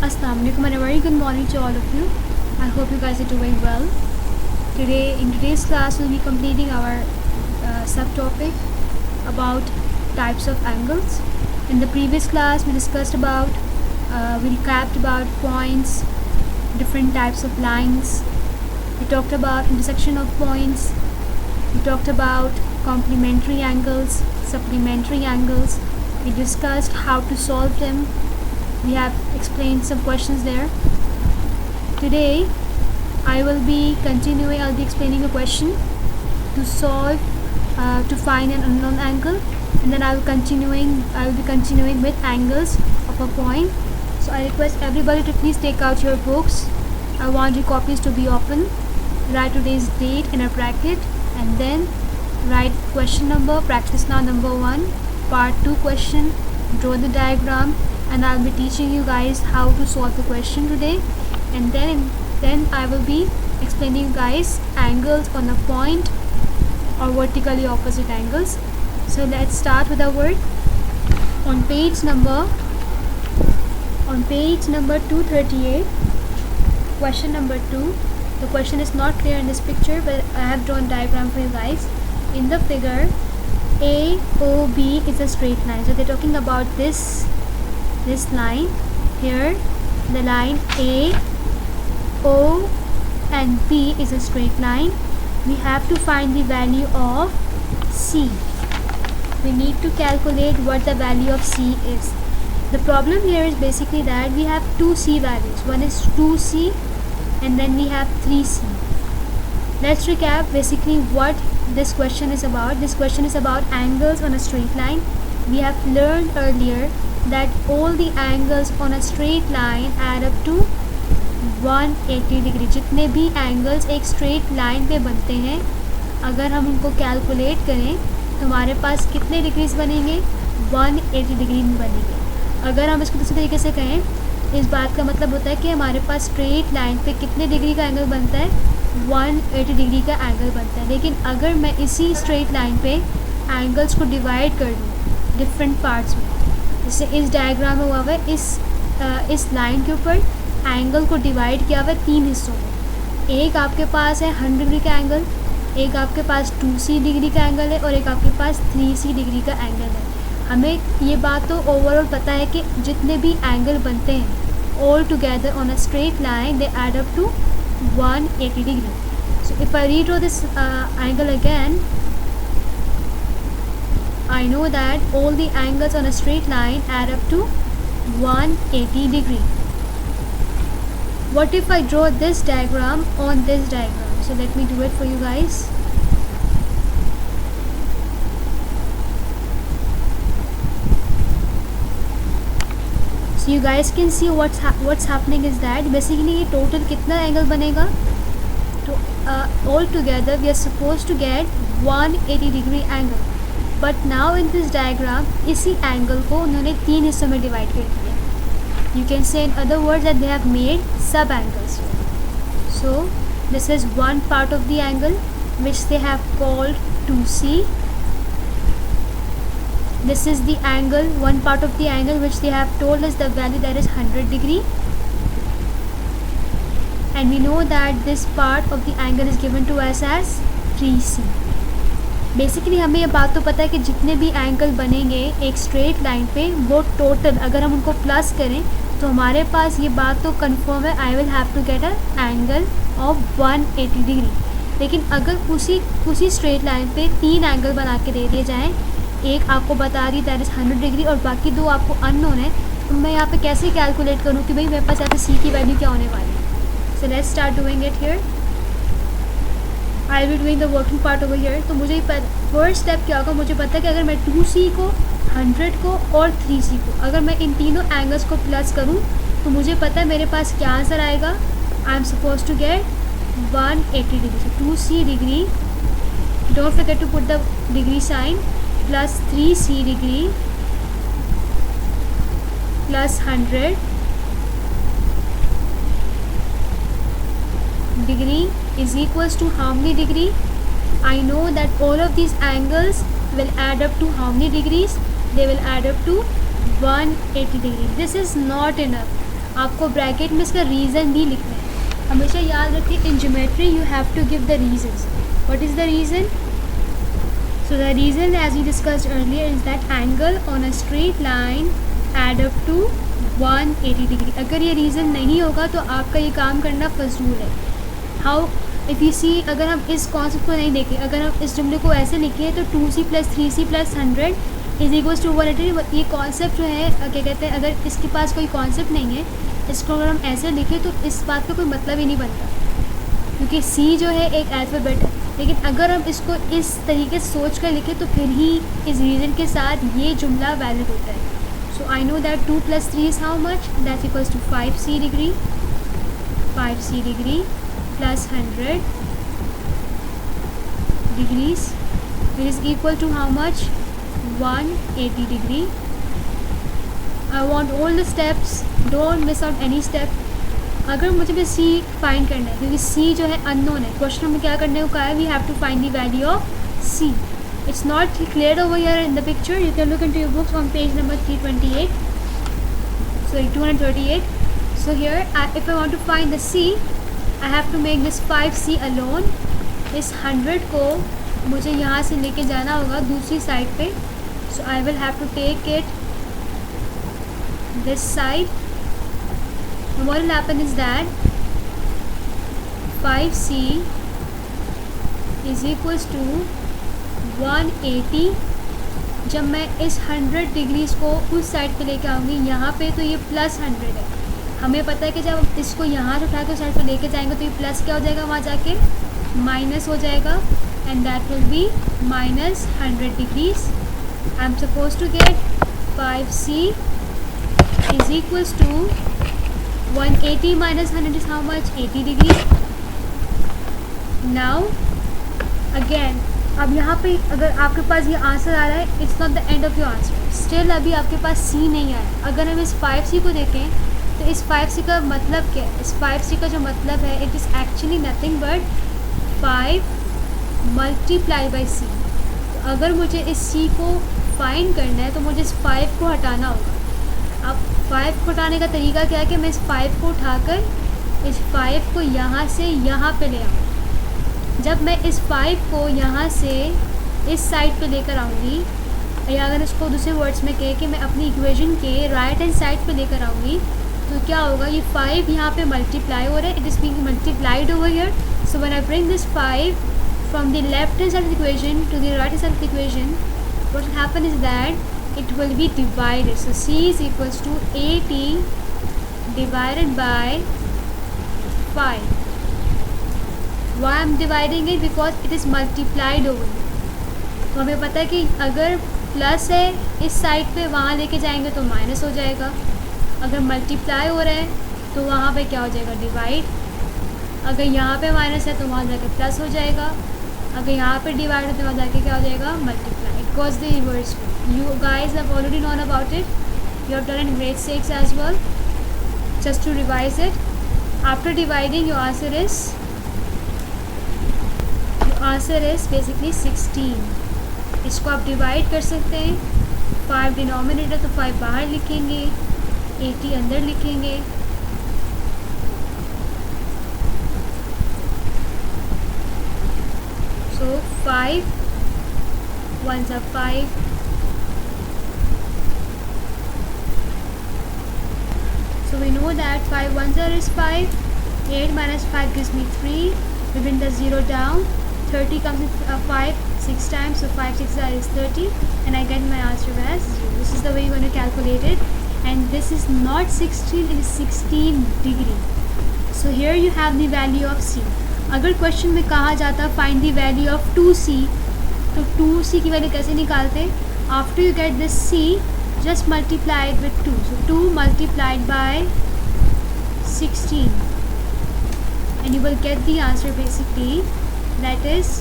Assalamu alaikum and a very good morning to all of you. I hope you guys are doing well. In today's class, we'll be completing our subtopic about types of angles. In the previous class, we recapped about points, different types of lines. We talked about intersection of points. We talked about complementary angles, supplementary angles. We discussed how to solve them. We have explained some questions there. Today I'll be explaining a question to solve to find an unknown angle, and then I will be continuing with angles of a point. So I request everybody to please take out your books. I want your copies to be open. Write today's date in a bracket and then write question number, practice now number 1, part 2 question, draw the diagram, and I'll be teaching you guys how to solve the question today. And then I will be explaining you guys angles on a point or vertically opposite angles. So let's start with our work. On page number 238, question number 2. The question is not clear in this picture, but I have drawn a diagram for you guys. In the figure, AOB is a straight line. So they're talking about this line here. The line A, O and B is a straight line. We have to find the value of C. We need to calculate what the value of C is. The problem here is basically that we have two C values. One is 2C and then we have 3C. Let's recap basically what this question is about. This question is about angles on a straight line. We have learned earlier that all the angles on a straight line add up to 180 degree. जितने भी angles एक straight line पे बनते हैं, अगर हम उनको calculate करें तो हमारे पास कितने डिग्रीज बनेंगे? 180 डिग्री में बनेंगे. अगर हम इसको दूसरे तरीके से कहें, इस बात का मतलब होता है कि हमारे पास स्ट्रेट लाइन पे कितने डिग्री का एंगल बनता है? 180 डिग्री का एंगल बनता है. लेकिन अगर मैं इसी स्ट्रेट लाइन पे एंगल्स को डिवाइड कर दूँ डिफरेंट पार्ट्स में, जैसे इस डायग्राम में हुआ हुआ है, इस लाइन के ऊपर एंगल को डिवाइड किया हुआ है 3 हिस्सों में. एक आपके पास है 100 डिग्री का एंगल, एक आपके पास 2C डिग्री का एंगल है और एक आपके पास 3C डिग्री का एंगल है. हमें ये बात तो ओवरऑल पता है कि जितने भी एंगल बनते हैं all together on a straight line they add up to 180 degree. So if I redraw this angle again, I know that all the angles on a straight line add up to 180 degree. What if I draw this diagram on this diagram? So let me do it for you guys. So you guys can see what's happening is that basically ये total कितना angle बनेगा? तो all together we are supposed to get 180 degree angle. But now in this diagram इसी angle को उन्होंने 3 हिस्सों में divide कर दिया. You can say in other words that they have made sub angles. So this is one part of the angle which they have called 2C. This is the angle, one part of the angle which they have told us the value that is 100 degree. And we know that this part of the angle is given to us as 3C. Basically हमें ये बात तो पता है कि जितने भी angle बनेंगे एक स्ट्रेट लाइन पे, वो टोटल अगर हम उनको प्लस करें तो हमारे पास ये बात तो कंफर्म है, I will have to get a angle of 180 degree. लेकिन अगर उसी स्ट्रेट लाइन पे 3 एंगल बना के दे दिए जाएँ, एक आपको बता रही दैट इज़ 100 डिग्री और बाकी 2 आपको अननोन है, तो मैं यहाँ पे कैसे कैलकुलेट करूँ कि भाई मेरे पास यहाँ पे C की वैल्यू क्या होने वाली है? So let's start doing it here. I will doing the working part over here. तो मुझे फर्स्ट स्टेप क्या होगा? मुझे पता है कि अगर मैं 2C को, 100 को और 3C को, अगर मैं इन तीनों एंगल्स को प्लस करूं तो मुझे पता है मेरे पास क्या आंसर आएगा. I am suppose to get 180 degree. So 2C degree, don't forget to put the degree sign, plus 3C degree plus 100 degree is equals to how many degree? I know that all of these angles will add up to how many degrees? They will add up to 180 degree. This is not enough. आपको bracket में इसका reason भी लिखना है। हमेशा याद रखिए in geometry you have to give the reasons. What is the reason? So the reason, as we discussed earlier, is that angle on a straight line add up to 180 degree. अगर ये reason नहीं होगा तो आपका ये काम करना फजूल है. हाउ इफ़ यू सी, अगर हम इस कॉन्सेप्ट को नहीं देखें, अगर हम इस जुमले को ऐसे लिखें तो 2c + 3c + 100 is equals to 180. ये कॉन्सेप्ट जो है क्या कहते हैं, अगर इसके पास कोई कॉन्सेप्ट नहीं है, इसको अगर हम ऐसे लिखें तो इस बात का कोई मतलब ही नहीं बनता, क्योंकि c जो है एक अल्फ़ाबेट है. लेकिन अगर हम इसको इस तरीके से सोच कर लिखें तो फिर ही इस रीज़न के साथ ये जुमला वैलिड होता है. So I know that 2 + 3 is how much, that equals to 5c degree, 5c degree plus 100 degrees, it is equal to how much? 180 degree. I want all the steps, don't miss out any step. अगर मुझे भी सी find करना है, क्योंकि सी जो है unknown है, question में क्या करने को कहा है, we have to find the value of c. It's not clear over here in the picture. You can look into your books on page number 328, sorry 238. So here if I want to find the c, I have to make this 5c alone. इस 100 को मुझे यहाँ से लेके जाना होगा दूसरी side पे. So I will have to take it this side. And what will happen is that 5c is equals to 180. जब मैं इस 100 डिग्रीज़ को उस साइड पे लेके आऊँगी, यहाँ पे तो ये प्लस 100 है. हमें पता है कि जब हम इसको यहाँ से उठा के उस साइड पे लेके जाएंगे तो ये प्लस क्या हो जाएगा, वहाँ जाके माइनस हो जाएगा, and that will be minus 100 degrees. I am suppose to get 5c is equals to 180 minus 100 is how much? 80 degree. Now again, अब यहाँ पे अगर आपके पास ये आंसर आ रहा है, it's not the end of your answer. Still अभी आपके पास c नहीं आया. अगर हम इस 5c को देखें तो इस 5c का मतलब क्या है? इस 5c का जो मतलब है, it is actually nothing but 5 multiplied by c. तो अगर मुझे इस c को फाइंड करना है तो मुझे इस 5 को हटाना होगा. अब 5 को हटाने का तरीका क्या है कि मैं इस 5 को उठाकर इस 5 को यहाँ से यहाँ पे ले आऊँ. जब मैं इस 5 को यहाँ से इस साइड पे लेकर आऊँगी, या अगर इसको दूसरे वर्ड्स में कहे कि मैं अपनी इक्वेशन के राइट हैंड साइड पे लेकर आऊँगी, तो क्या होगा, ये 5 यहाँ पे मल्टीप्लाई हो रहा है, it is being multiplied over here. So when I bring this 5 from the left hand side of the equation two the right hand side of the equation, what will happen is that it will be divided. So c is equals to 80 divided by 5. Why I am dividing it? Because it is multiplied over here. तो हमें पता है कि अगर plus है इस side पे, वहाँ लेके जाएंगे तो माइनस हो जाएगा. अगर मल्टीप्लाई हो रहा है तो वहाँ पे क्या हो जाएगा, डिवाइड. अगर यहाँ पे माइनस है तो वहाँ जाके प्लस हो जाएगा. अगर यहाँ पे डिवाइड है तो वहाँ जाके क्या हो जाएगा, multiply. It goes the reverse way. You guys have already known about it. You have done it in grade 6 as well. Just to revise it, after dividing your answer is basically 16. इसको आप divide कर सकते हैं. 5 denominator तो 5 बाहर लिखेंगे, 80 अंदर लिखेंगे. So 5 ones are 5. So we know that 5 ones are is 5. 8 minus 5 gives me 3. We bring the 0 down. 30 comes with 5 6 times. So 5 6 is 30, and I get my answer as 0. This is the way you're going to calculate it. And this is not 16, it is 16 degree. So here you have the value of c. अगर question में कहा जाता find the value of 2c, तो 2c की value कैसे निकालते? After you get this c, just multiply it with 2. So 2 multiplied by 16, and you will get the answer basically, that is